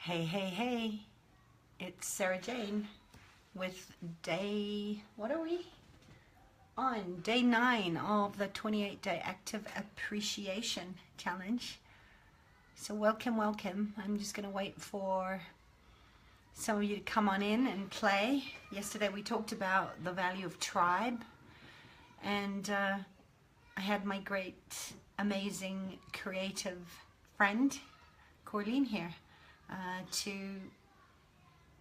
Hey, hey, hey, it's Sarah Jane with what are we on? Day 9 of the 28-day active appreciation challenge. So welcome, welcome. I'm just going to wait for some of you to come on in and play. Yesterday we talked about the value of tribe, and I had my great, amazing, creative friend, Corleen, here to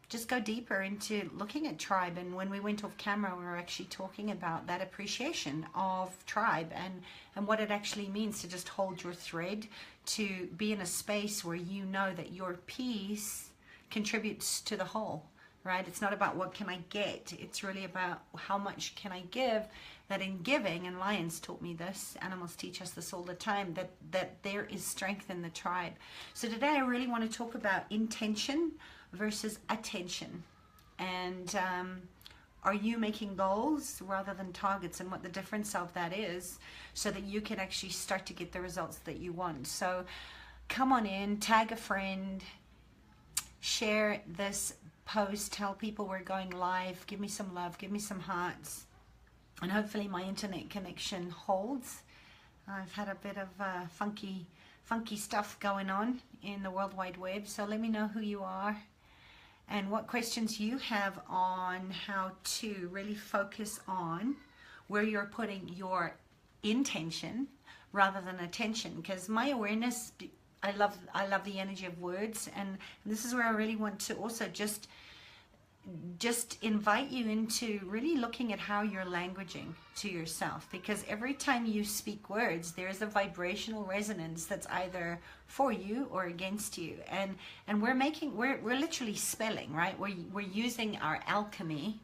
just go deeper into looking at tribe. And when we went off camera, we were actually talking about that appreciation of tribe and what it actually means to just hold your thread, to be in a space where you know that your piece contributes to the whole, right? It's not about what can I get, it's really about how much can I give. That in giving, and lions taught me this, animals teach us this all the time, that there is strength in the tribe. So today I really want to talk about intention versus attention, and are you making goals rather than targets, and what the difference of that is, so that you can actually start to get the results that you want. So come on in, tag a friend, share this post, tell people we're going live, give me some love, give me some hearts, and hopefully my internet connection holds. I've had a bit of funky stuff going on in the World Wide Web, so let me know who you are and what questions you have on how to really focus on where you're putting your intention rather than attention. Because my awareness, I love the energy of words, and this is where I really want to also just invite you into really looking at how you're languaging to yourself, because every time you speak words, there is a vibrational resonance that's either for you or against you, and we're literally spelling, right? We're using our alchemy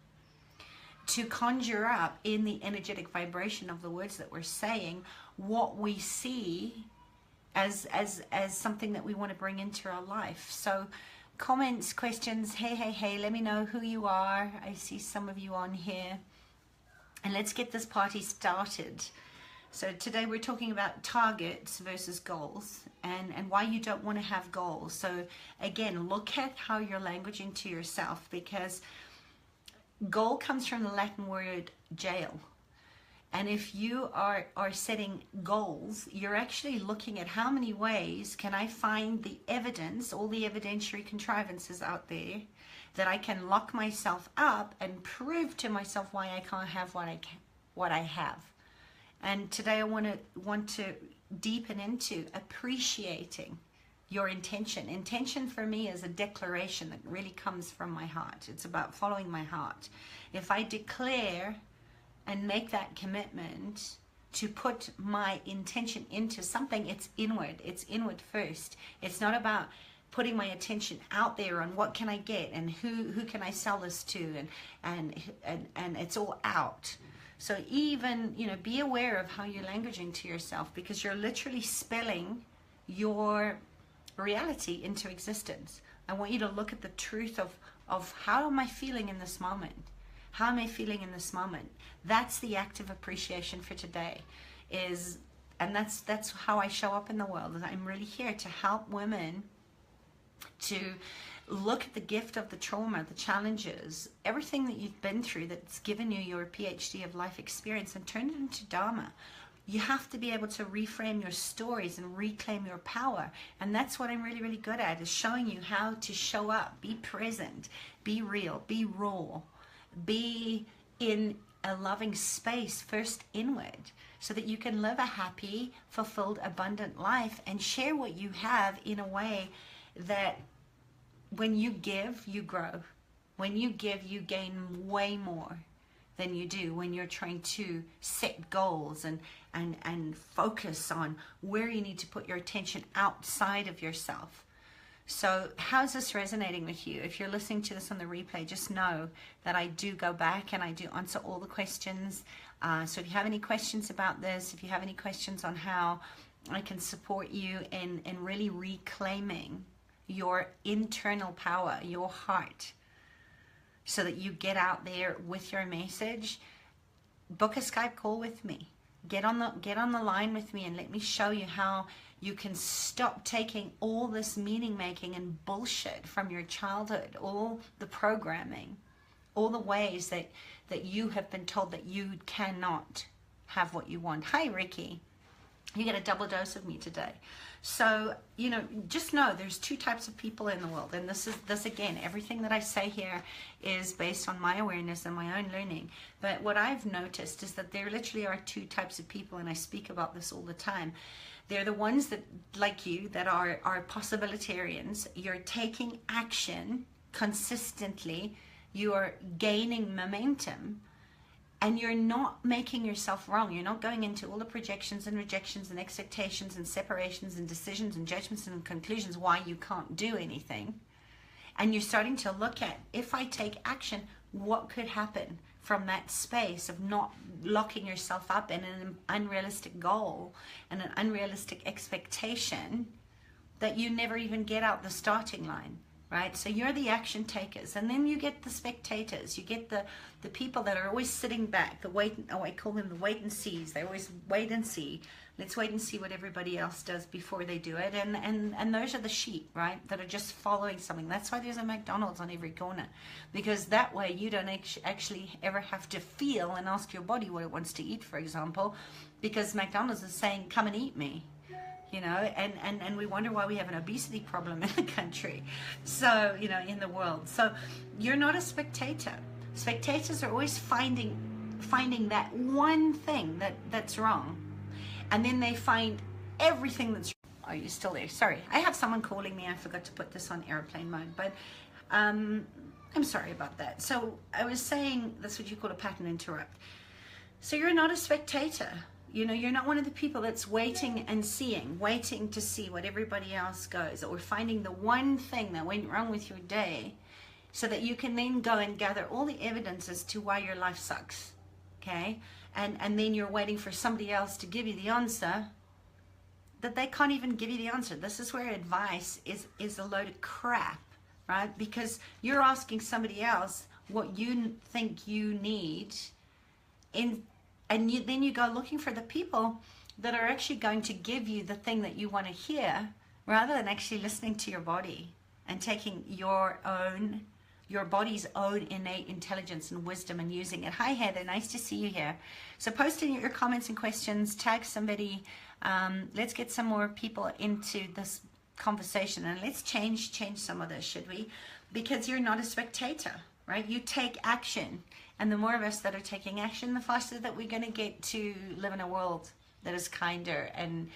to conjure up in the energetic vibration of the words that we're saying what we see as something that we want to bring into our life. So comments, questions, hey, let me know who you are. I see some of you on here, and let's get this party started. So today we're talking about targets versus goals, and why you don't want to have goals. So again, look at how you're languaging to yourself, because goal comes from the Latin word jail. And if you are setting goals, you're actually looking at how many ways can I find the evidence, all the evidentiary contrivances out there, that I can lock myself up and prove to myself why I can't have what I have. And today I want to deepen into appreciating your intention. Intention for me is a declaration that really comes from my heart. It's about following my heart. If I declare and make that commitment to put my intention into something, it's inward first. It's not about putting my attention out there on what can I get and who can I sell this to, and it's all out. So even, be aware of how you're languaging to yourself, because you're literally spelling your reality into existence. I want you to look at the truth of how am I feeling in this moment. How am I feeling in this moment? That's the active appreciation for today. And that's how I show up in the world. And I'm really here to help women to look at the gift of the trauma, the challenges, everything that you've been through that's given you your PhD of life experience, and turn it into Dharma. You have to be able to reframe your stories and reclaim your power. And that's what I'm really, really good at, is showing you how to show up, be present, be real, be raw, be in a loving space, first inward, so that you can live a happy, fulfilled, abundant life and share what you have in a way that when you give, you grow. When you give, you gain way more than you do when you're trying to set goals and focus on where you need to put your attention outside of yourself. So how's this resonating with you? If you're listening to this on the replay, just know that I do go back and I do answer all the questions. So if you have any questions about this, if you have any questions on how I can support you in really reclaiming your internal power, your heart, so that you get out there with your message, book a Skype call with me. Get on the line with me and let me show you how you can stop taking all this meaning making and bullshit from your childhood, all the programming, all the ways that you have been told that you cannot have what you want. Hi, Ricky. You get a double dose of me today. So, you know, just know there's two types of people in the world. And this again, everything that I say here is based on my awareness and my own learning. But what I've noticed is that there literally are two types of people, and I speak about this all the time. They're the ones that, like you, that are possibilitarians. You're taking action consistently. You are gaining momentum. And you're not making yourself wrong. You're not going into all the projections and rejections and expectations and separations and decisions and judgments and conclusions why you can't do anything. And you're starting to look at, if I take action, what could happen from that space of not locking yourself up in an unrealistic goal and an unrealistic expectation that you never even get out the starting line. Right? So you're the action takers, and then you get the spectators. You get the people that are always sitting back, I call them the wait and sees. They always wait and see. Let's wait and see what everybody else does before they do it. And those are the sheep, right? That are just following something. That's why there's a McDonald's on every corner, because that way you don't actually ever have to feel and ask your body what it wants to eat, for example, because McDonald's is saying, come and eat me. You know, and we wonder why we have an obesity problem in the country, so, you know, in the world. So you're not a spectator. Spectators are always finding that one thing that's wrong, and then they find everything that's wrong. Are you still there? Sorry, I have someone calling me. I forgot to put this on airplane mode, but I'm sorry about that. So I was saying that's what you call a pattern interrupt. So you're not a spectator. You know, you're not one of the people that's waiting and seeing, waiting to see what everybody else goes, or finding the one thing that went wrong with your day so that you can then go and gather all the evidence as to why your life sucks, okay? And then you're waiting for somebody else to give you the answer that they can't even give you the answer. This is where advice is a load of crap, right? Because you're asking somebody else what you think you need then you go looking for the people that are actually going to give you the thing that you want to hear, rather than actually listening to your body and taking your body's own innate intelligence and wisdom and using it. Hi Heather, nice to see you here. So post in your comments and questions, tag somebody. Let's get some more people into this conversation, and let's change some of this, should we? Because you're not a spectator, right? You take action. And the more of us that are taking action, the faster that we're going to get to live in a world that is kinder, and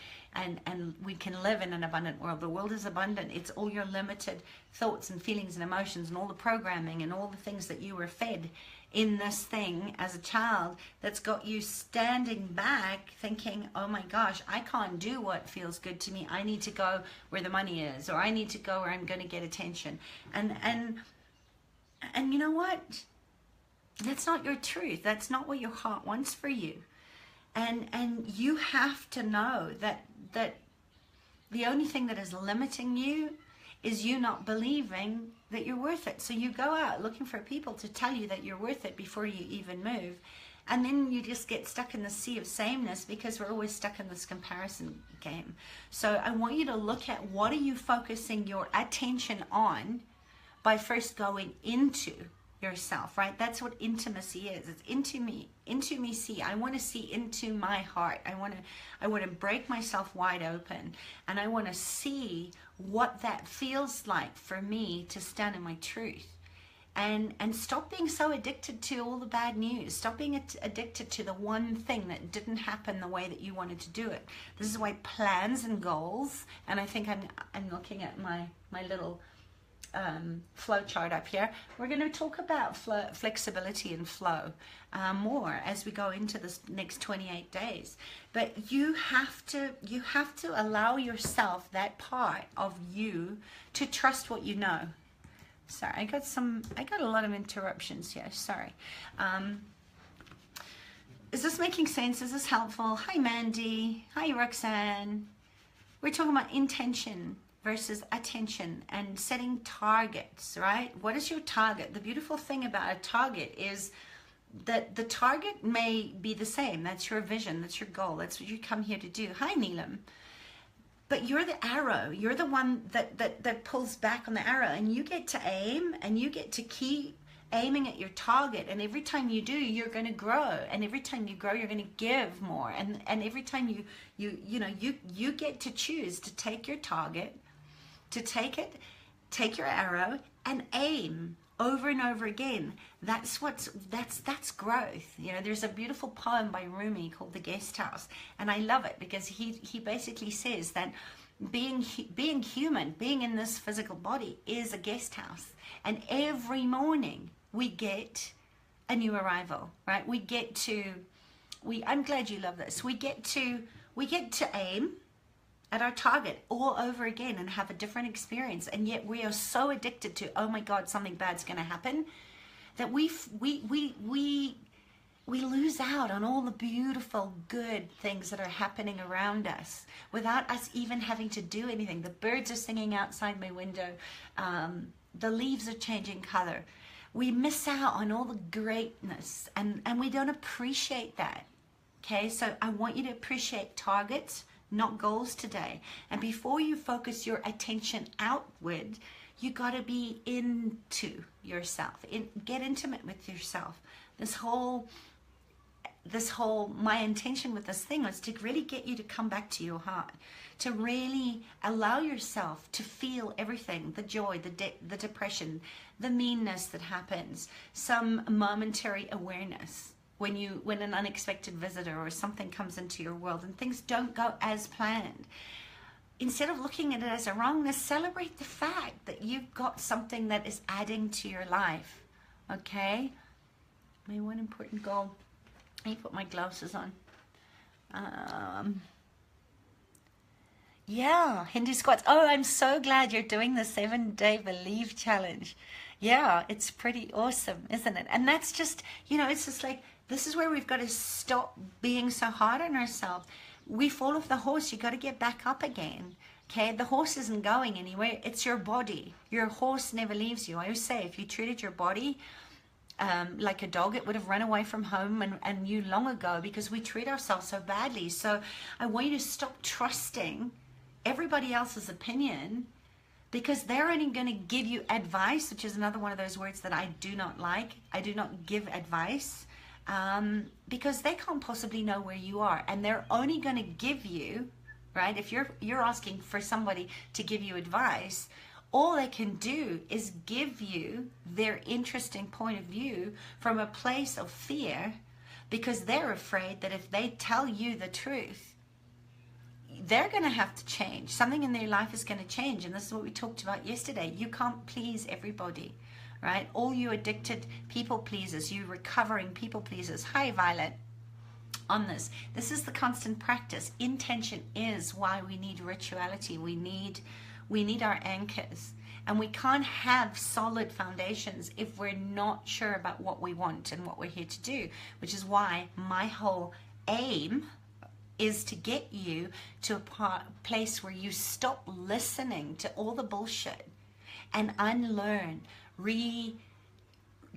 we can live in an abundant world. The world is abundant. It's all your limited thoughts and feelings and emotions and all the programming and all the things that you were fed in this thing as a child that's got you standing back thinking, oh my gosh, I can't do what feels good to me. I need to go where the money is, or I need to go where I'm going to get attention. And you know what? That's not your truth. That's not what your heart wants for you. And you have to know that the only thing that is limiting you is you not believing that you're worth it. So you go out looking for people to tell you that you're worth it before you even move. And then you just get stuck in the sea of sameness, because we're always stuck in this comparison game. So I want you to look at, what are you focusing your attention on by first going into yourself, right? That's what intimacy is. It's intimacy. I want to see into my heart. I want to break myself wide open, and I want to see what that feels like for me to stand in my truth, and stop being so addicted to all the bad news. Stop being addicted to the one thing that didn't happen the way that you wanted to do it. This is why plans and goals, and I think I'm looking at my little flow chart up here. We're going to talk about flexibility and flow more as we go into this next 28 days. But you have to allow yourself that part of you to trust what you know. Sorry, I got a lot of interruptions here. Sorry. Is this making sense? Is this helpful? Hi Mandy. Hi Roxanne. We're talking about intention versus attention and setting targets, right? What is your target? The beautiful thing about a target is that the target may be the same. That's your vision. That's your goal. That's what you come here to do. Hi, Neelam. but you're the arrow. You're the one that pulls back on the arrow, and you get to aim, and you get to keep aiming at your target. And every time you do, you're going to grow. And every time you grow, you're going to give more. And every time you get to choose to take your target, to take your arrow and aim over and over again. That's growth. You know, there's a beautiful poem by Rumi called The Guest House, and I love it because he basically says that being human, being in this physical body is a guest house, and every morning we get a new arrival, right? I'm glad you love this. We get to aim at our target all over again and have a different experience, and yet we are so addicted to, oh my God, something bad's going to happen, that we lose out on all the beautiful, good things that are happening around us without us even having to do anything. The birds are singing outside my window. The leaves are changing color. We miss out on all the greatness, and we don't appreciate that. Okay, so I want you to appreciate targets, not goals today. And before you focus your attention outward, you got to be into yourself. Get intimate with yourself. This whole, my intention with this thing was to really get you to come back to your heart, to really allow yourself to feel everything, the joy, the depression, the meanness that happens, some momentary awareness when an unexpected visitor or something comes into your world and things don't go as planned. Instead of looking at it as a wrongness, celebrate the fact that you've got something that is adding to your life. Okay? My one important goal. Let me put my glasses on. Yeah, Hindu squats. Oh, I'm so glad you're doing the 7-day Believe challenge. Yeah, it's pretty awesome, isn't it? And that's just, it's just like, this is where we've got to stop being so hard on ourselves. We fall off the horse. You got to get back up again. Okay, the horse isn't going anywhere. It's your body. Your horse never leaves you. I always say, if you treated your body like a dog, it would have run away from home and you long ago, because we treat ourselves so badly. So I want you to stop trusting everybody else's opinion, because they're only going to give you advice, which is another one of those words that I do not like. I do not give advice. Because they can't possibly know where you are, and they're only going to give you, right? If you're asking for somebody to give you advice, all they can do is give you their interesting point of view from a place of fear, because they're afraid that if they tell you the truth, they're going to have to change. Something in their life is going to change, and this is what we talked about yesterday. You can't please everybody. Right? All you addicted people pleasers, you recovering people pleasers. Hi, Violet. On this is the constant practice. Intention is why we need rituality. We need our anchors, and we can't have solid foundations if we're not sure about what we want and what we're here to do. Which is why my whole aim is to get you to a place where you stop listening to all the bullshit and unlearn.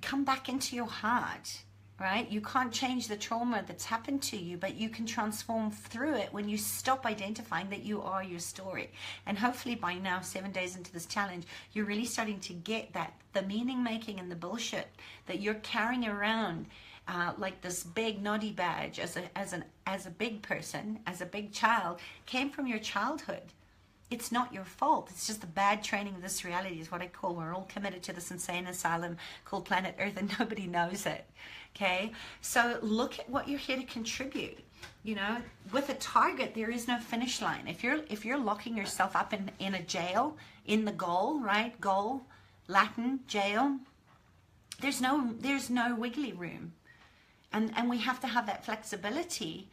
Come back into your heart, right? You can't change the trauma that's happened to you, but you can transform through it when you stop identifying that you are your story. And hopefully by now, 7 days into this challenge, you're really starting to get that the meaning making and the bullshit that you're carrying around like this big naughty badge as a big person, as a big child, came from your childhood. It's not your fault. It's just the bad training of this reality is what I call. We're all committed to this insane asylum called planet Earth, and nobody knows it. Okay? So look at what you're here to contribute. With a target, there is no finish line. If you're locking yourself up in a jail, in the goal, right? Goal, Latin, jail, there's no wiggly room. And we have to have that flexibility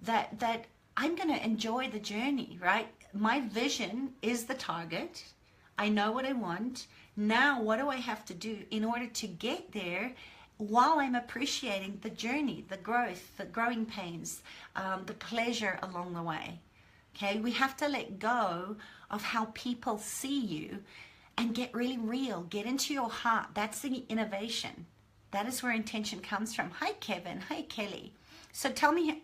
that I'm going to enjoy the journey, right? My vision is the target. I know what I want. Now, what do I have to do in order to get there while I'm appreciating the journey, the growth, the growing pains, the pleasure along the way? Okay, we have to let go of how people see you and get really real. Get into your heart. That's the innovation. That is where intention comes from. Hi, Kevin. Hi, Kelly. So tell me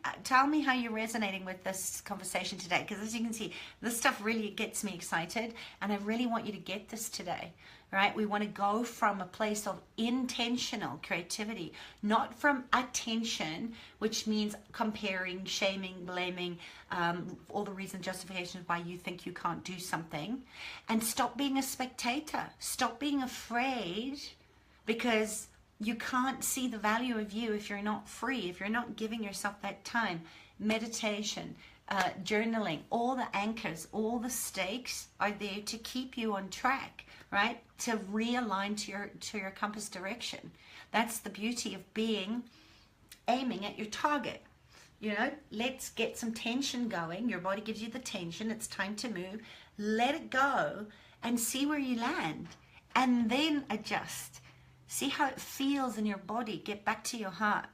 how you're resonating with this conversation today, because as you can see, this stuff really gets me excited, and I really want you to get this today, right? We want to go from a place of intentional creativity, not from attention, which means comparing, shaming, blaming, all the reasons, justifications why you think you can't do something, and stop being a spectator. Stop being afraid because you can't see the value of you if you're not free, if you're not giving yourself that time. Meditation, journaling, all the anchors, all the stakes are there to keep you on track, right? To realign to your compass direction. That's the beauty of aiming at your target. You know, let's get some tension going. Your body gives you the tension. It's time to move. Let it go and see where you land, and then adjust. See how it feels in your body. Get back to your heart.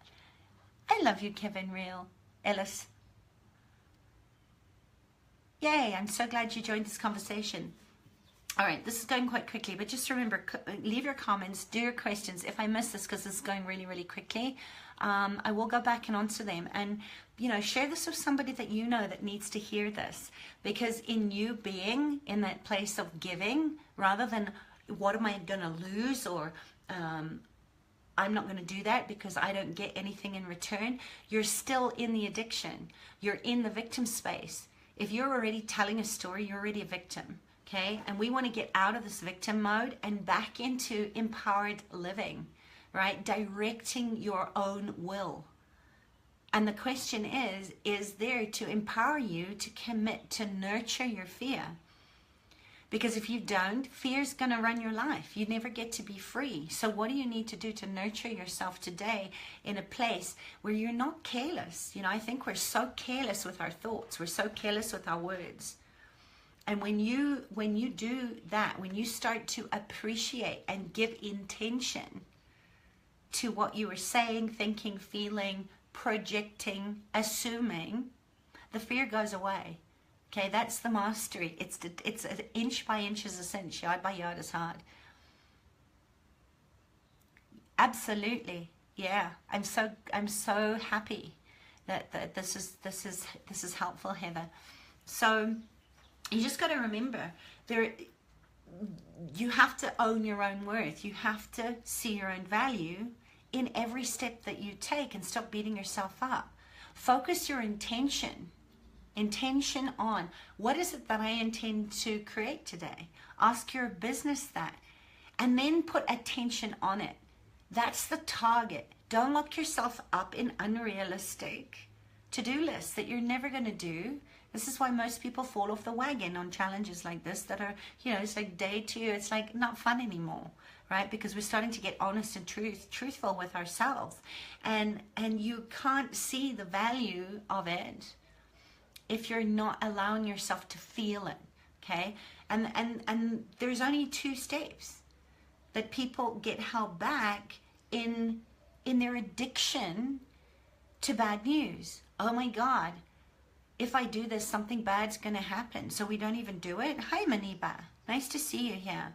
I love you, Kevin Real Ellis. Yay, I'm so glad you joined this conversation. All right, this is going quite quickly, but just remember, leave your comments, do your questions. If I miss this, because this is going really, really quickly, I will go back and answer them. And, you know, share this with somebody that you know that needs to hear this. Because in you being in that place of giving, rather than what am I going to lose, or I'm not going to do that because I don't get anything in return, you're still in the addiction. You're in the victim space. If you're already telling a story, you're already a victim, okay? And we want to get out of this victim mode and back into empowered living, right? Directing your own will. And the question is there to empower you to commit to nurture your fear. Because if you don't, fear's going to run your life. You never get to be free. So what do you need to do to nurture yourself today in a place where you're not careless? You know, I think we're so careless with our thoughts. We're so careless with our words. And when you do that, when you start to appreciate and give intention to what you were saying, thinking, feeling, projecting, assuming, the fear goes away. Okay, that's the mastery. It's an inch by inch is a cinch, yard by yard is hard. Absolutely, yeah. I'm so happy that this is helpful, Heather. So you just got to remember, you have to own your own worth. You have to see your own value in every step that you take, and stop beating yourself up. Focus your intention on what is it that I intend to create today. Ask your business that, and then put attention on it. That's the target. Don't lock yourself up in unrealistic to-do lists that you're never going to do. This is why most people fall off the wagon on challenges like this that are, you know, it's like day 2, it's like not fun anymore, right? Because we're starting to get honest and truthful with ourselves, and you can't see the value of it if you're not allowing yourself to feel it, okay? And there's only 2 steps that people get held back in their addiction to bad news. Oh my God, if I do this, something bad's gonna happen, so we don't even do it. Hi Maniba, nice to see you here.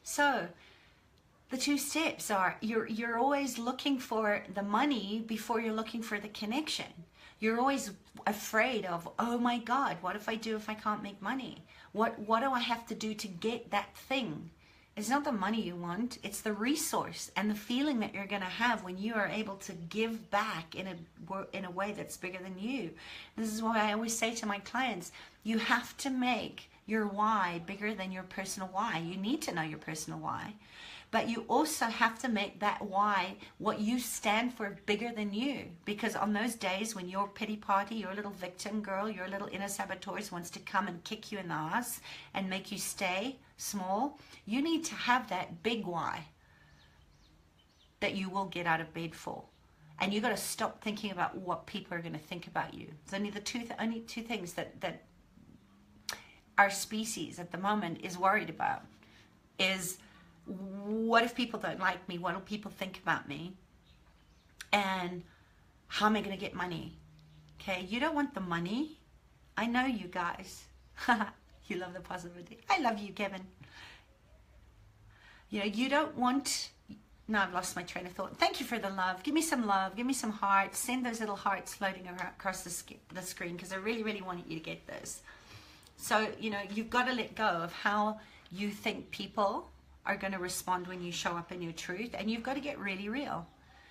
So the 2 steps are, you're always looking for the money before you're looking for the connection. You're always afraid of, oh my God, what if I can't make money? What do I have to do to get that thing? It's not the money you want, it's the resource and the feeling that you're going to have when you are able to give back in a way that's bigger than you. This is why I always say to my clients, you have to make your why bigger than your personal why. You need to know your personal why. But you also have to make that why, what you stand for, bigger than you. Because on those days when your pity party, your little victim girl, your little inner saboteurs wants to come and kick you in the ass and make you stay small, you need to have that big why that you will get out of bed for. And you got to stop thinking about what people are going to think about you. It's only only two things that our species at the moment is worried about is, what if people don't like me? What do people think about me? And how am I going to get money? Okay, you don't want the money. I know you guys. You love the positivity. I love you, Kevin. You know, you don't want Now I've lost my train of thought. Thank you for the love. Give me some love. Give me some hearts. Send those little hearts floating across the screen, because I really, really want you to get this. So, you know, you've got to let go of how you think people are going to respond when you show up in your truth. And you've got to get really real.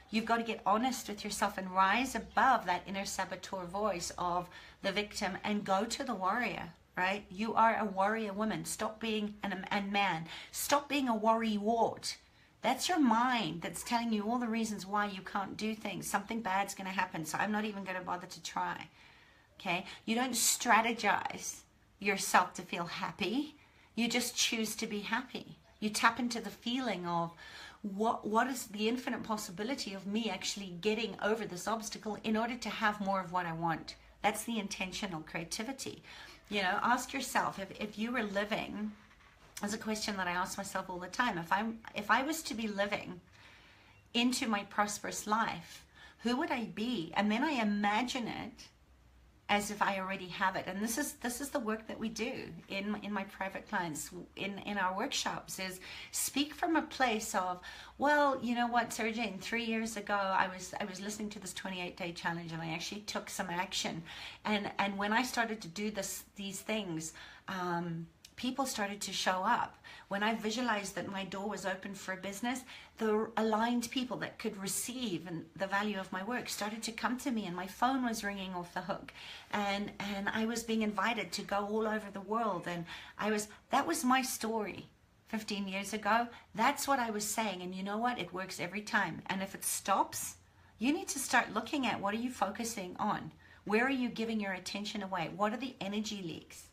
You've got to get honest with yourself and rise above that inner saboteur voice of the victim and go to the warrior, right? You are a warrior woman. Stop being a man. Stop being a worrywart. That's your mind that's telling you all the reasons why you can't do things. Something bad's going to happen, so I'm not even going to bother to try. Okay? You don't strategize yourself to feel happy. You just choose to be happy. You tap into the feeling of what is the infinite possibility of me actually getting over this obstacle in order to have more of what I want. That's the intentional creativity. You know, ask yourself, if you were living... That's a question that I ask myself all the time. If I was to be living into my prosperous life, who would I be? And then I imagine it as if I already have it. And this is the work that we do in my private clients, in our workshops, is speak from a place of, well, you know what, Sarah Jane, 3 years ago I was listening to this 28-day challenge, and I actually took some action. And when I started to do these things, people started to show up. When I visualized that my door was open for a business, the aligned people that could receive and the value of my work started to come to me, and my phone was ringing off the hook, and I was being invited to go all over the world, and that was my story 15 years ago. That's what I was saying, and you know what? It works every time. And if it stops, you need to start looking at, what are you focusing on? Where are you giving your attention away? What are the energy leaks?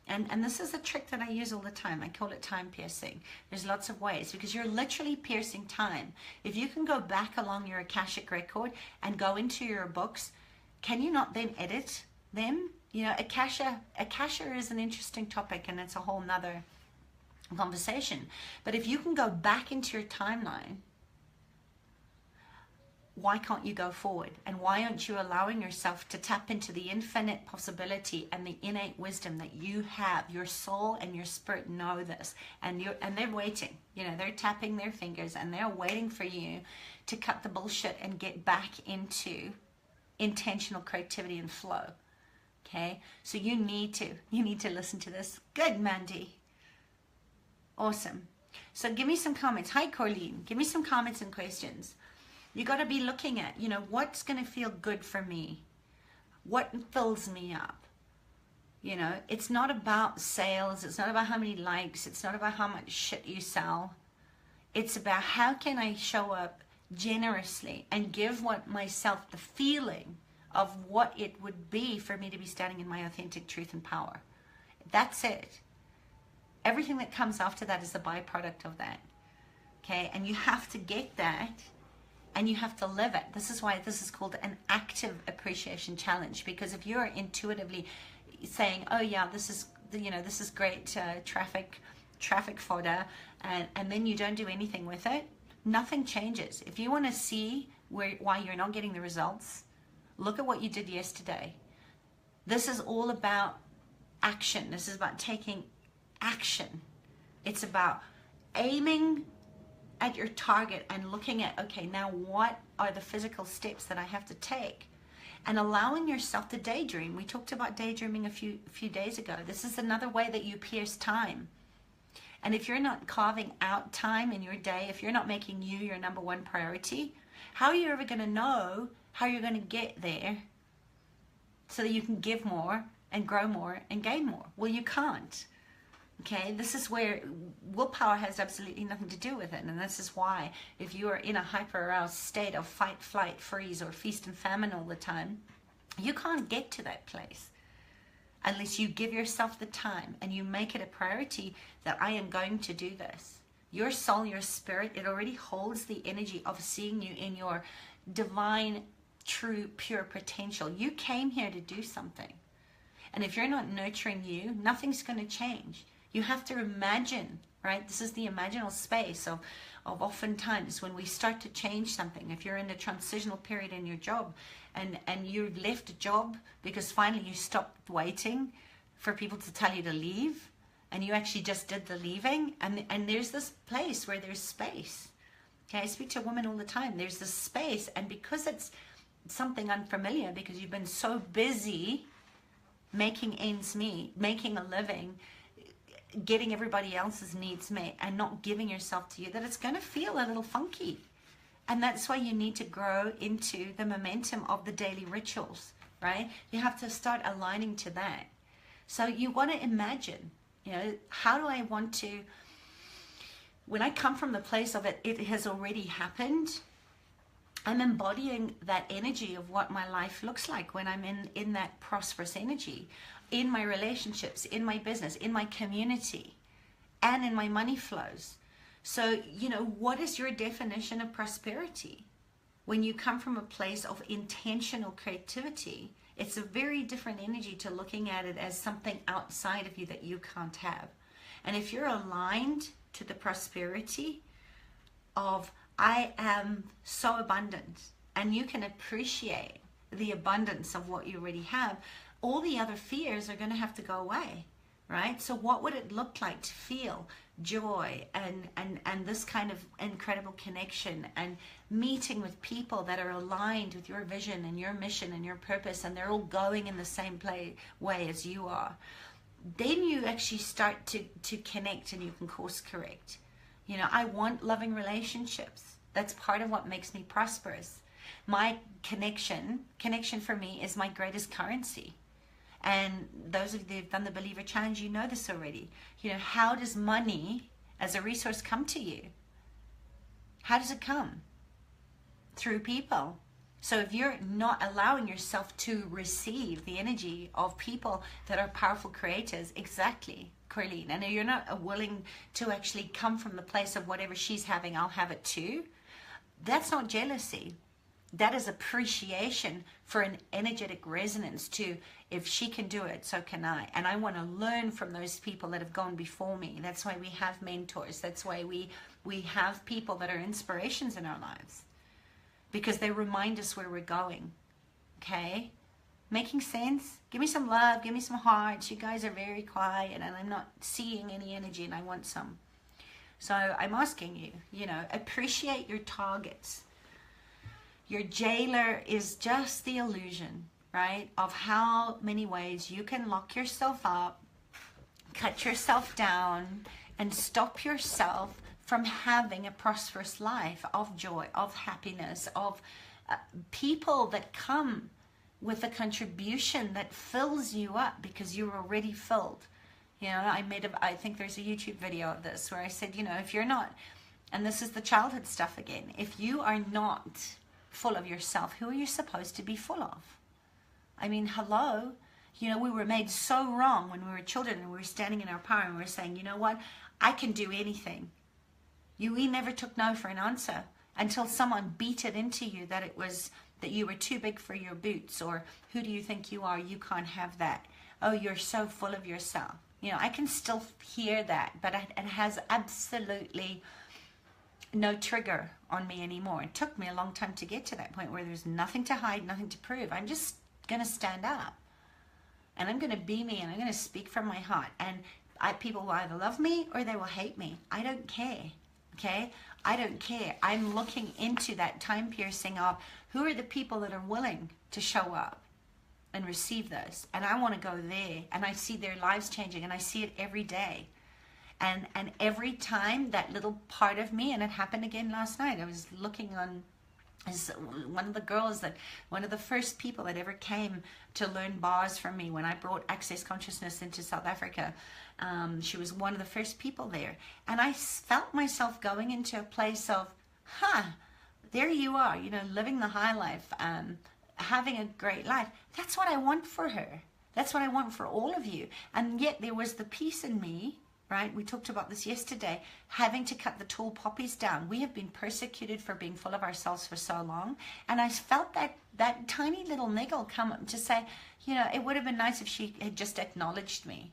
And this is a trick that I use all the time. I call it time piercing. There's lots of ways, because you're literally piercing time. If you can go back along your Akashic record and go into your books, can you not then edit them? You know, Akasha is an interesting topic, and it's a whole nother conversation. But if you can go back into your timeline, why can't you go forward? And why aren't you allowing yourself to tap into the infinite possibility and the innate wisdom that you have? Your soul and your spirit know this, and they're waiting. You know, they're tapping their fingers and they're waiting for you to cut the bullshit and get back into intentional creativity and flow. Okay, so you need to listen to this. Good, Mandy. Awesome. So give me some comments. Hi, Corleen. Give me some comments and questions. You got to be looking at, you know, what's going to feel good for me? What fills me up? You know, it's not about sales. It's not about how many likes. It's not about how much shit you sell. It's about, how can I show up generously and give myself the feeling of what it would be for me to be standing in my authentic truth and power. That's it. Everything that comes after that is the byproduct of that. Okay, and you have to get that. And you have to live it. This is why this is called an active appreciation challenge. Because if you're intuitively saying, "Oh yeah, this is great traffic fodder," and then you don't do anything with it, nothing changes. If you want to see why you're not getting the results, look at what you did yesterday. This is all about action. This is about taking action. It's about aiming at your target and looking at, okay, now what are the physical steps that I have to take, and allowing yourself to daydream. We talked about daydreaming a few days ago. This is another way that you pierce time. And if you're not carving out time in your day, if you're not making you your number one priority, how are you ever going to know how you're going to get there so that you can give more and grow more and gain more? Well, you can't. Okay, this is where willpower has absolutely nothing to do with it. And this is why, if you are in a hyper-aroused state of fight, flight, freeze, or feast and famine all the time, you can't get to that place unless you give yourself the time and you make it a priority that I am going to do this. Your soul, your spirit, it already holds the energy of seeing you in your divine, true, pure potential. You came here to do something. And if you're not nurturing you, nothing's going to change. You have to imagine, right? This is the imaginal space of oftentimes when we start to change something. If you're in a transitional period in your job and you've left a job because finally you stopped waiting for people to tell you to leave, and you actually just did the leaving, and there's this place where there's space. Okay, I speak to women all the time. There's this space, and because it's something unfamiliar, because you've been so busy making ends meet, making a living, getting everybody else's needs met, and not giving yourself to you, that it's going to feel a little funky. And that's why you need to grow into the momentum of the daily rituals, right? You have to start aligning to that. So you want to imagine, you know, how do I want to, when I come from the place of it has already happened, I'm embodying that energy of what my life looks like when I'm in that prosperous energy, in my relationships, in my business, in my community, and in my money flows. So, you know, what is your definition of prosperity? When you come from a place of intentional creativity, it's a very different energy to looking at it as something outside of you that you can't have. And if you're aligned to the prosperity of I am so abundant, and you can appreciate the abundance of what you already have, all the other fears are going to have to go away, right? So what would it look like to feel joy and this kind of incredible connection and meeting with people that are aligned with your vision and your mission and your purpose, and they're all going in the same way as you are? Then you actually start to connect, and you can course correct. You know, I want loving relationships. That's part of what makes me prosperous. My connection for me is my greatest currency. And those of you that have done the Believer Challenge, you know this already. You know, how does money as a resource come to you? How does it come? Through people. So if you're not allowing yourself to receive the energy of people that are powerful creators, exactly, Corleen, and you're not willing to actually come from the place of whatever she's having, I'll have it too, that's not jealousy. That is appreciation for an energetic resonance to, if she can do it, so can I. And I want to learn from those people that have gone before me. That's why we have mentors. That's why we have people that are inspirations in our lives, because they remind us where we're going. Okay? Making sense? Give me some love. Give me some hearts. You guys are very quiet, and I'm not seeing any energy, and I want some. So I'm asking you, you know, appreciate your targets. Your jailer is just the illusion, right, of how many ways you can lock yourself up, cut yourself down, and stop yourself from having a prosperous life of joy, of happiness, of people that come with a contribution that fills you up because you're already filled. You know, I think there's a YouTube video of this where I said, you know, if you're not, and this is the childhood stuff again, if you are not full of yourself, who are you supposed to be full of? I mean, hello, you know, we were made so wrong when we were children, and we were standing in our power and we were saying, you know what, I can do anything. We never took no for an answer until someone beat it into you that it was that you were too big for your boots, or who do you think you are? You can't have that. Oh, you're so full of yourself. You know, I can still hear that, but it has absolutely no trigger on me anymore. It took me a long time to get to that point where there's nothing to hide, nothing to prove. I'm just going to stand up, and I'm going to be me, and I'm going to speak from my heart. And people will either love me or they will hate me. I don't care. Okay? I don't care. I'm looking into that time piercing of who are the people that are willing to show up and receive this. And I want to go there, and I see their lives changing, and I see it every day. And every time that little part of me, and it happened again last night, I was looking on as one of the girls that, one of the first people that ever came to learn bars from me when I brought Access Consciousness into South Africa. She was one of the first people there. And I felt myself going into a place of, there you are, you know, living the high life, having a great life. That's what I want for her. That's what I want for all of you. And yet there was the peace in me, right? We talked about this yesterday, having to cut the tall poppies down. We have been persecuted for being full of ourselves for so long. And I felt that tiny little niggle come up to say, you know, it would have been nice if she had just acknowledged me.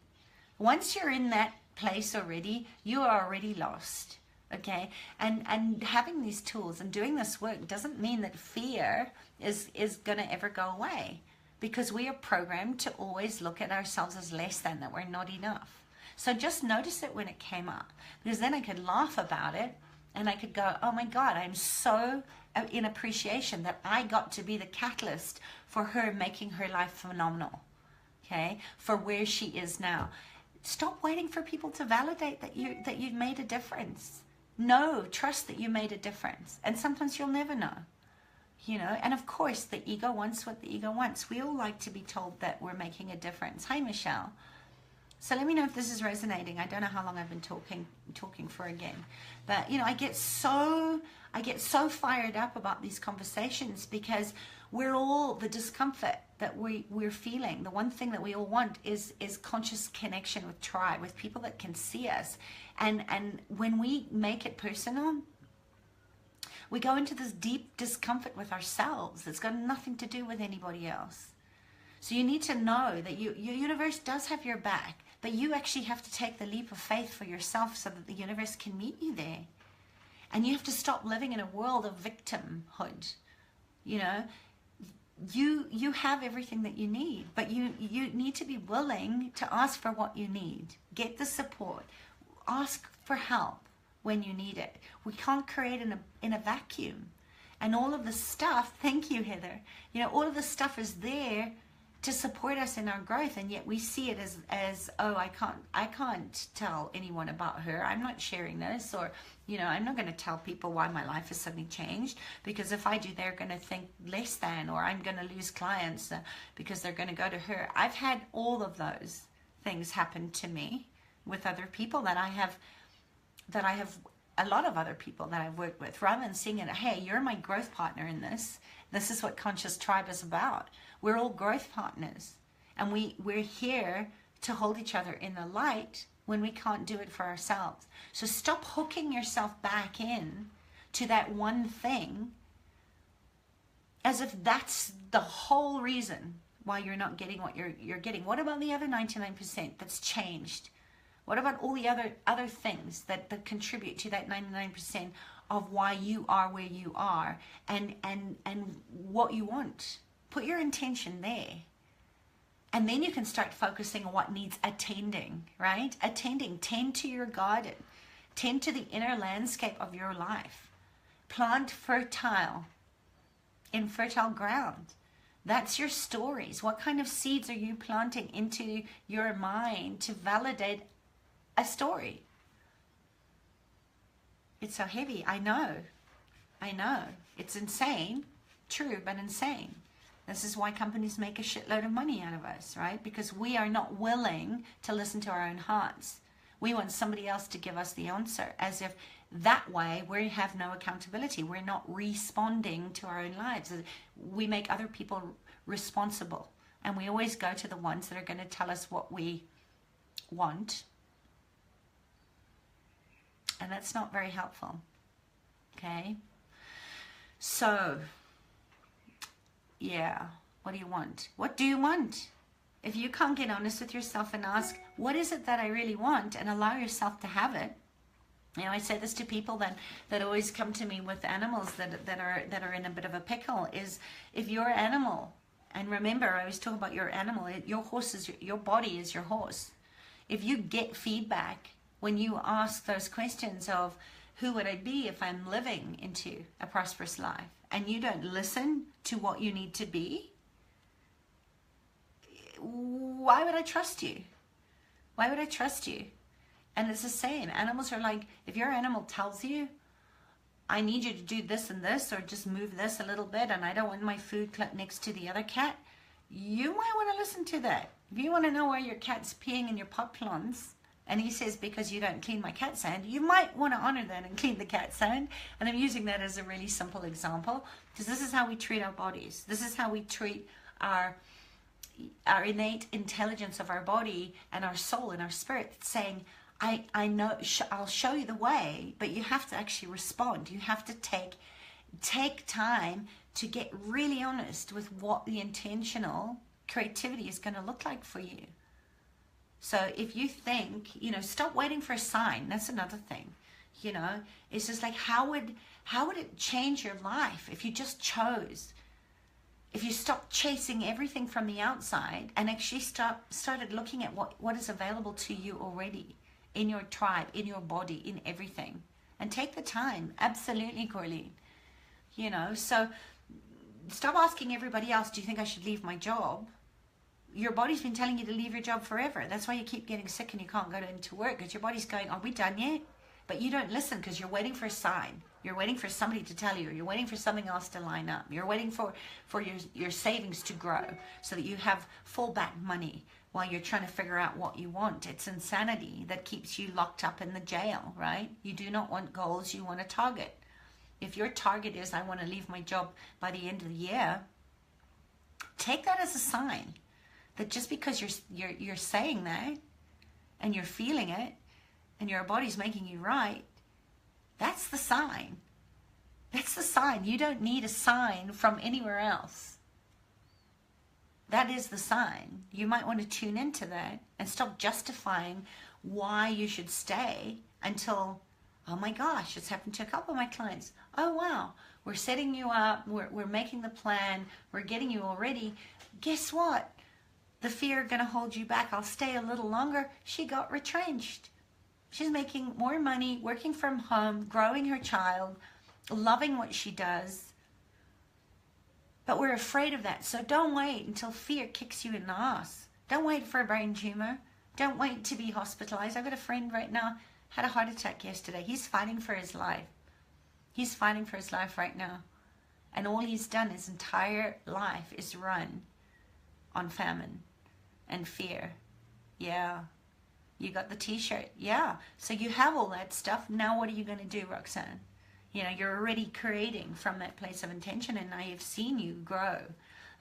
Once you're in that place already, you are already lost. Okay, and having these tools and doing this work doesn't mean that fear is going to ever go away, because we are programmed to always look at ourselves as less than, that we're not enough. So just notice it when it came up, because then I could laugh about it And I could go, oh my God, I'm so in appreciation that I got to be the catalyst for her making her life phenomenal, okay, for where she is now. Stop waiting for people to validate that you've made a difference. No, trust that you made a difference. And sometimes you'll never know, you know. And of course, the ego wants what the ego wants. We all like to be told that we're making a difference. Hi, Michelle. So let me know if this is resonating. I don't know how long I've been talking for again. But, you know, I get so fired up about these conversations because we're all, the discomfort that we're feeling, the one thing that we all want is conscious connection with tribe, with people that can see us. And when we make it personal, we go into this deep discomfort with ourselves that's got nothing to do with anybody else. So you need to know that your universe does have your back, but you actually have to take the leap of faith for yourself so that the universe can meet you there. And you have to stop living in a world of victimhood. You know, you have everything that you need, but you need to be willing to ask for what you need. Get the support. Ask for help when you need it. We can't create in a vacuum. And all of the stuff, thank you, Heather, you know, all of the stuff is there to support us in our growth, and yet we see it as oh, I can't tell anyone about her. I'm not sharing this, or, you know, I'm not going to tell people why my life has suddenly changed, because if I do, they're going to think less than, or I'm going to lose clients because they're going to go to her. I've had all of those things happen to me with other people that I have a lot of other people that I've worked with. Rather than seeing it, hey, you're my growth partner in this. This is what Conscious Tribe is about. We're all growth partners. And we're here to hold each other in the light when we can't do it for ourselves. So stop hooking yourself back in to that one thing as if that's the whole reason why you're not getting what you're getting. What about the other 99% that's changed? What about all the other things that contribute to that 99% of why you are where you are and what you want? Put your intention there. And then you can start focusing on what needs attending, right? Attending. Tend to your garden. Tend to the inner landscape of your life. Plant in fertile ground. That's your stories. What kind of seeds are you planting into your mind to validate a story? It's so heavy. I know. It's insane. True, but insane. This is why companies make a shitload of money out of us, right? Because we are not willing to listen to our own hearts. We want somebody else to give us the answer, as if that way we have no accountability. We're not responding to our own lives. We make other people responsible. And we always go to the ones that are going to tell us what we want. And that's not very helpful. Okay? So, yeah, what do you want? What do you want? If you can't get honest with yourself and ask, what is it that I really want, and allow yourself to have it. You know, I say this to people that always come to me with animals that are in a bit of a pickle, is if your animal, and remember, I always talk about your animal, your horse is your body is your horse. If you get feedback when you ask those questions of who would I be if I'm living into a prosperous life, and you don't listen to what you need to be, why would I trust you? Why would I trust you? And it's the same. Animals are like, if your animal tells you, I need you to do this and this, or just move this a little bit, and I don't want my food next to the other cat, you might want to listen to that. If you want to know why your cat's peeing in your pot plants, and he says, because you don't clean my cat sand, you might want to honor that and clean the cat sand. And I'm using that as a really simple example, because this is how we treat our bodies. This is how we treat our innate intelligence of our body and our soul and our spirit, saying, I know, I'll show you the way, but you have to actually respond. You have to take time to get really honest with what the intentional creativity is going to look like for you. So if you think, stop waiting for a sign. That's another thing. It's just like, how would it change your life if you just chose? If you stopped chasing everything from the outside and actually started looking at what is available to you already in your tribe, in your body, in everything. and take the time. Absolutely, Corleen. You know, so stop asking everybody else, do you think I should leave my job? Your body's been telling you to leave your job forever. That's why you keep getting sick and you can't go into work, because your body's going, are we done yet? But you don't listen because you're waiting for a sign. You're waiting for somebody to tell you. You're waiting for something else to line up. You're waiting for your savings to grow so that you have fallback money while you're trying to figure out what you want. It's insanity that keeps you locked up in the jail, right? You do not want goals. You want a target. If your target is, I want to leave my job by the end of the year, take that as a sign that just because you're saying that and you're feeling it and your body's making you right, that's the sign. That's the sign. You don't need a sign from anywhere else. That is the sign. You might want to tune into that and stop justifying why you should stay until, oh my gosh, it's happened to a couple of my clients. Oh wow, we're setting you up, we're making the plan, we're getting you all ready. Guess what? The fear going to hold you back. I'll stay a little longer. She got retrenched. She's making more money, working from home, growing her child, loving what she does. But we're afraid of that. So don't wait until fear kicks you in the ass. Don't wait for a brain tumor. Don't wait to be hospitalized. I've got a friend right now, had a heart attack yesterday. He's fighting for his life. He's fighting for his life right now. And all he's done his entire life is run on famine and fear. Yeah. You got the t-shirt. Yeah. So you have all that stuff. Now what are you going to do, Roxanne? You know, you're already creating from that place of intention, and I have seen you grow.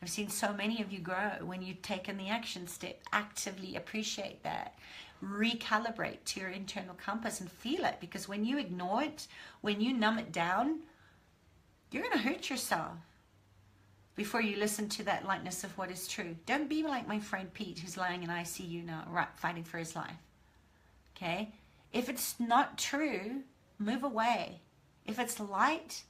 I've seen so many of you grow when you've taken the action step. Actively appreciate that. Recalibrate to your internal compass and feel it, because when you ignore it, when you numb it down, you're going to hurt yourself before you listen to that lightness of what is true. Don't be like my friend Pete, who's lying in ICU now, right, fighting for his life. Okay? If it's not true, move away. If it's light,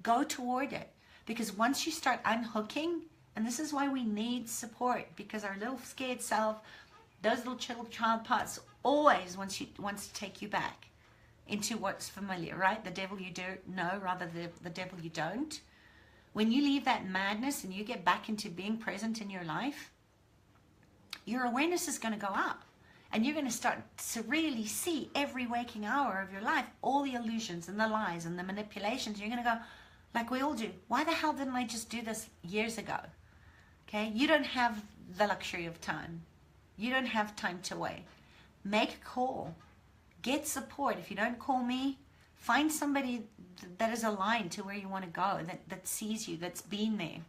go toward it. Because once you start unhooking, and this is why we need support, because our little scared self, those little child parts always wants to take you back into what's familiar, right? The devil you do know rather than the devil you don't. When you leave that madness and you get back into being present in your life, your awareness is going to go up. And you're going to start to really see every waking hour of your life, all the illusions and the lies and the manipulations. You're going to go, like we all do, why the hell didn't I just do this years ago? Okay, you don't have the luxury of time. You don't have time to wait. Make a call. Get support. If you don't call me, find somebody that is aligned to where you want to go, that sees you, that's been there,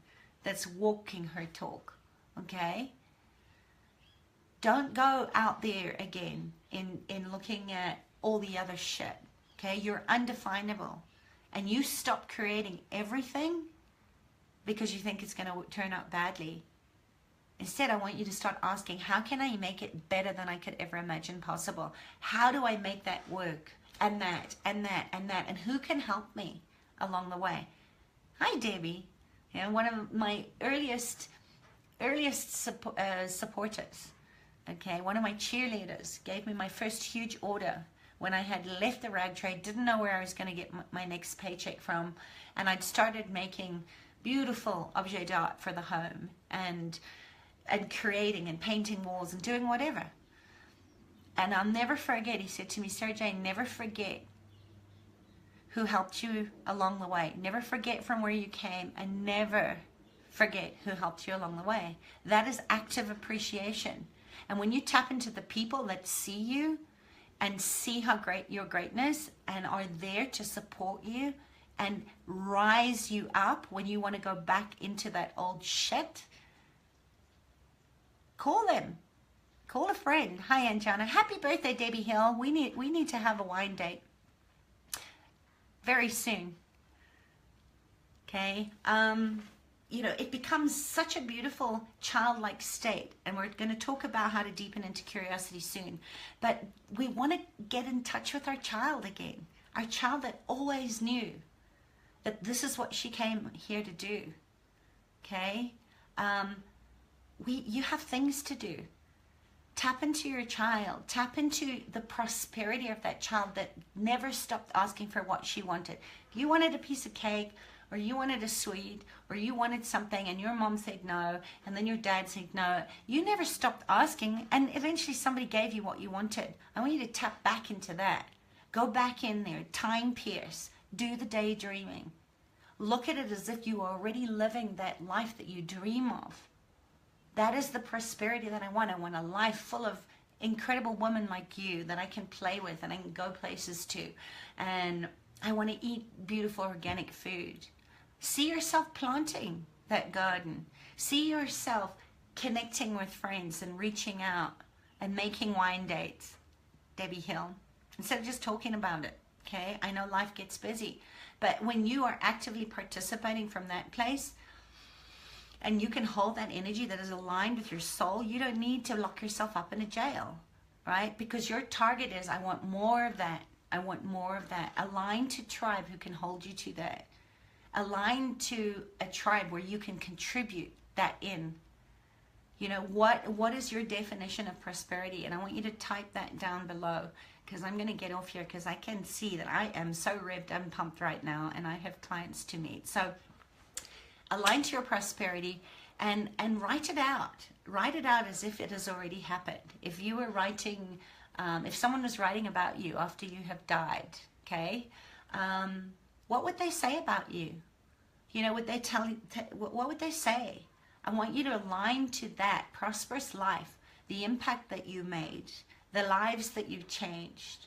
that's walking her talk. Okay? Don't go out there again in looking at all the other shit. Okay? You're undefinable. And you stop creating everything because you think it's going to turn out badly. Instead, I want you to start asking, how can I make it better than I could ever imagine possible? How do I make that work? And that, and that, and that. And who can help me along the way? Hi, Debbie. You know, one of my earliest supporters. Okay, one of my cheerleaders gave me my first huge order when I had left the rag trade, didn't know where I was going to get my next paycheck from, and I'd started making beautiful objet d'art for the home and creating and painting walls and doing whatever. And I'll never forget, he said to me, Sarah Jane, never forget who helped you along the way. Never forget from where you came, and never forget who helped you along the way. That is active appreciation. And when you tap into the people that see you and see how great your greatness and are there to support you and rise you up when you want to go back into that old shit, call them. Call a friend. Hi, Anjana. Happy birthday, Debbie Hill. We need to have a wine date very soon. Okay. You know, it becomes such a beautiful childlike state, and we're going to talk about how to deepen into curiosity soon. But we want to get in touch with our child again. Our child that always knew that this is what she came here to do. Okay. You have things to do. Tap into your child. Tap into the prosperity of that child that never stopped asking for what she wanted. If you wanted a piece of cake, or you wanted a sweet, or you wanted something and your mom said no, and then your dad said no, you never stopped asking, and eventually somebody gave you what you wanted. I want you to tap back into that. Go back in there, time pierce, do the daydreaming. Look at it as if you are already living that life that you dream of. That is the prosperity that I want. I want a life full of incredible women like you that I can play with and I can go places to. And I want to eat beautiful organic food. See yourself planting that garden. See yourself connecting with friends and reaching out and making wine dates. Debbie Hill. Instead of just talking about it. Okay? I know life gets busy. But when you are actively participating from that place, and you can hold that energy that is aligned with your soul, you don't need to lock yourself up in a jail, right? Because your target is, I want more of that. I want more of that. Align to tribe who can hold you to that. Align to a tribe where you can contribute that in. You know, what is your definition of prosperity? And I want you to type that down below, because I'm going to get off here because I can see that I am so revved and pumped right now, and I have clients to meet. So align to your prosperity and write it out. Write it out as if it has already happened. If you were writing, if someone was writing about you after you have died, okay, what would they say about you? You know, would they tell you, what would they say? I want you to align to that prosperous life, the impact that you made, the lives that you've changed.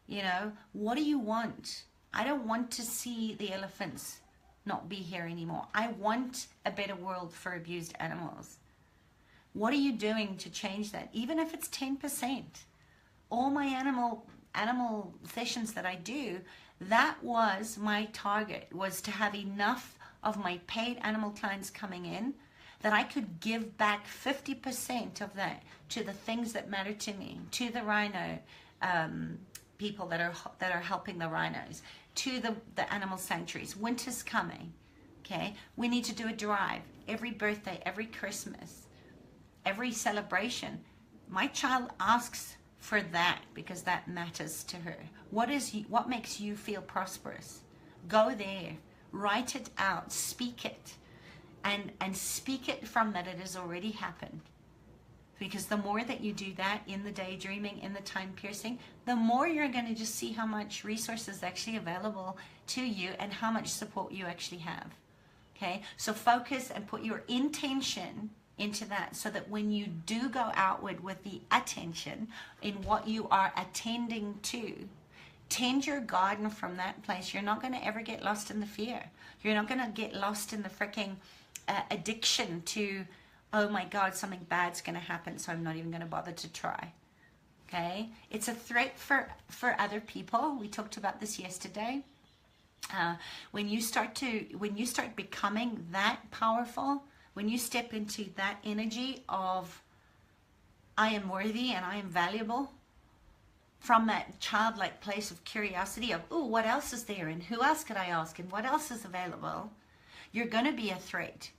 You know, what do you want? I don't want to see the elephants not be here anymore. I want a better world for abused animals. What are you doing to change that? Even if it's 10%. All my animal sessions that I do, that was my target, was to have enough of my paid animal clients coming in that I could give back 50% of that to the things that matter to me, to the rhino people that are helping the rhinos, to the animal sanctuaries. Winter's coming, okay? We need to do a drive every birthday, every Christmas, every celebration. My child asks for that because that matters to her. What makes you feel prosperous? Go there, write it out, speak it, and speak it from that it has already happened. Because the more that you do that in the daydreaming, in the time piercing, the more you're going to just see how much resources actually available to you and how much support you actually have. Okay, so focus and put your intention into that so that when you do go outward with the attention in what you are attending to, tend your garden from that place. You're not going to ever get lost in the fear. You're not going to get lost in the freaking addiction to, oh my God, something bad's going to happen, so I'm not even going to bother to try. Okay? It's a threat for other people. We talked about this yesterday. When you start becoming that powerful, when you step into that energy of I am worthy and I am valuable, from that childlike place of curiosity of, oh, what else is there and who else could I ask and what else is available, you're going to be a threat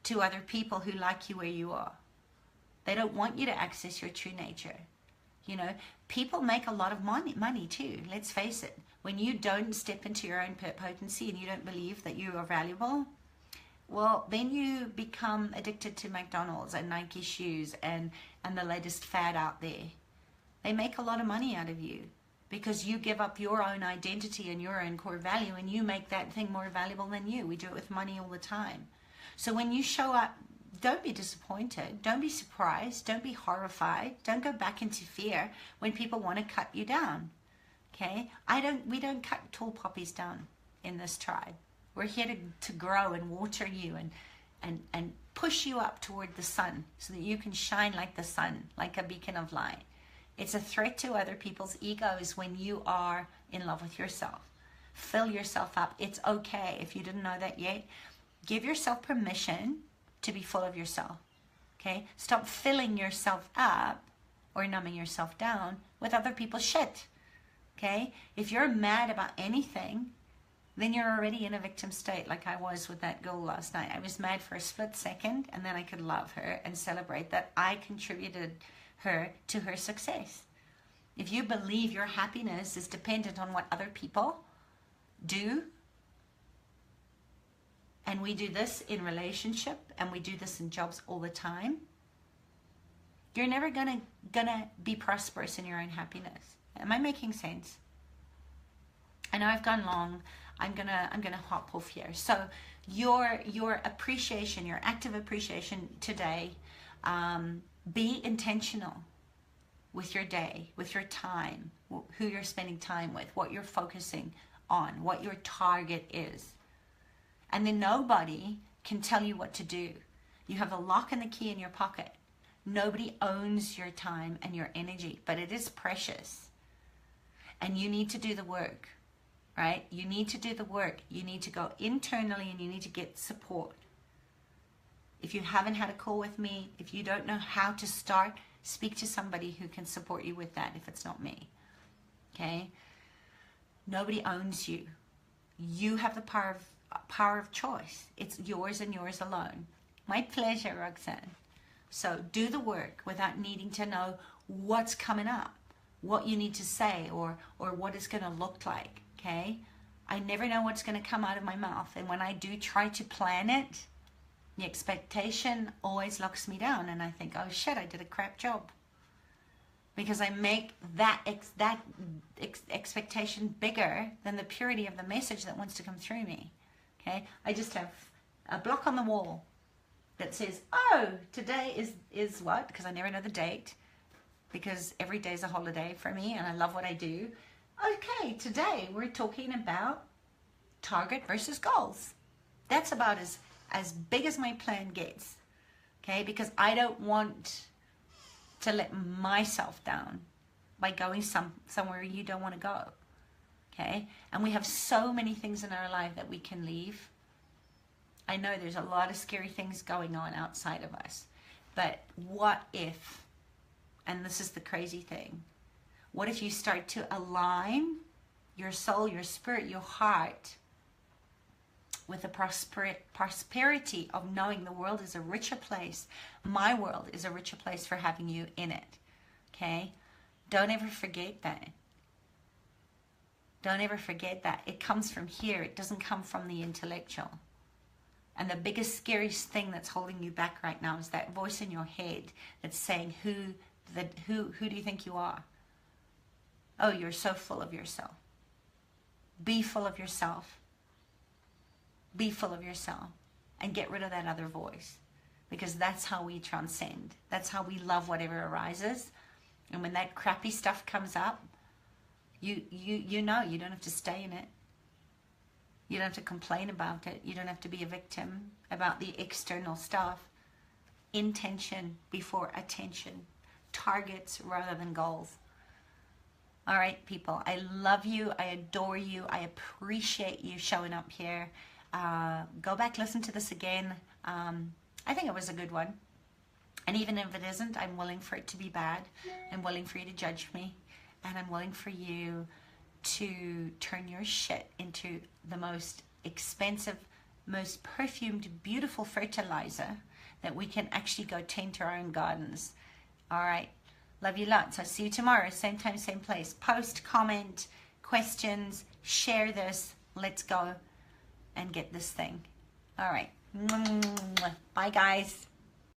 to other people who like you where you are. They don't want you to access your true nature. You know, people make a lot of money too. Let's face it. When you don't step into your own potency and you don't believe that you are valuable, well, then you become addicted to McDonald's and Nike shoes and the latest fad out there. They make a lot of money out of you because you give up your own identity and your own core value and you make that thing more valuable than you. We do it with money all the time. So when you show up, don't be disappointed. Don't be surprised. Don't be horrified. Don't go back into fear when people want to cut you down. Okay? We don't cut tall poppies down in this tribe. We're here to grow and water you and push you up toward the sun so that you can shine like the sun, like a beacon of light. It's a threat to other people's egos when you are in love with yourself. Fill yourself up. It's okay if you didn't know that yet. Give yourself permission to be full of yourself. Okay? Stop filling yourself up or numbing yourself down with other people's shit. Okay? If you're mad about anything, then you're already in a victim state, like I was with that girl last night. I was mad for a split second, and then I could love her and celebrate that I contributed her to her success. If you believe your happiness is dependent on what other people do, and we do this in relationship, and we do this in jobs all the time, you're never gonna be prosperous in your own happiness. Am I making sense? I know I've gone long. I'm gonna hop off here. So your appreciation, your active appreciation today, be intentional with your day, with your time, who you're spending time with, what you're focusing on, what your target is. And then nobody can tell you what to do. You have the lock and the key in your pocket. Nobody owns your time and your energy, but it is precious. And you need to do the work, right? You need to do the work. You need to go internally, and you need to get support. If you haven't had a call with me, if you don't know how to start, speak to somebody who can support you with that if it's not me, okay? Nobody owns you. You have the power of choice. It's yours and yours alone. My pleasure, Roxanne. So do the work without needing to know what's coming up, what you need to say, or what it's going to look like, okay? I never know what's going to come out of my mouth. And when I do try to plan it, the expectation always locks me down. And I think, oh shit, I did a crap job. Because I make that expectation bigger than the purity of the message that wants to come through me, okay? I just have a block on the wall that says, oh, today is what? Because I never know the date, because every day is a holiday for me and I love what I do. Okay, today we're talking about target versus goals. That's about as big as my plan gets, okay? Because I don't want to let myself down by going somewhere you don't want to go, okay? And we have so many things in our life that we can leave. I know there's a lot of scary things going on outside of us, but what if, and this is the crazy thing, what if you start to align your soul, your spirit, your heart with the prosperity of knowing the world is a richer place. My world is a richer place for having you in it, okay? Don't ever forget that. Don't ever forget that. It comes from here. It doesn't come from the intellectual. And the biggest, scariest thing that's holding you back right now is that voice in your head that's saying, who do you think you are? Oh, you're so full of yourself. Be full of yourself. Be full of yourself. And get rid of that other voice. Because that's how we transcend. That's how we love whatever arises. And when that crappy stuff comes up, you know you don't have to stay in it. You don't have to complain about it. You don't have to be a victim about the external stuff. Intention before attention. Targets rather than goals. All right, people. I love you. I adore you. I appreciate you showing up here. Go back, listen to this again. I think it was a good one. And even if it isn't, I'm willing for it to be bad. I'm willing for you to judge me. And I'm willing for you to turn your shit into the most expensive, most perfumed, beautiful fertilizer that we can actually go tend to our own gardens. All right. Love you lots. I'll see you tomorrow. Same time, same place. Post, comment, questions, share this. Let's go and get this thing. All right. Bye, guys.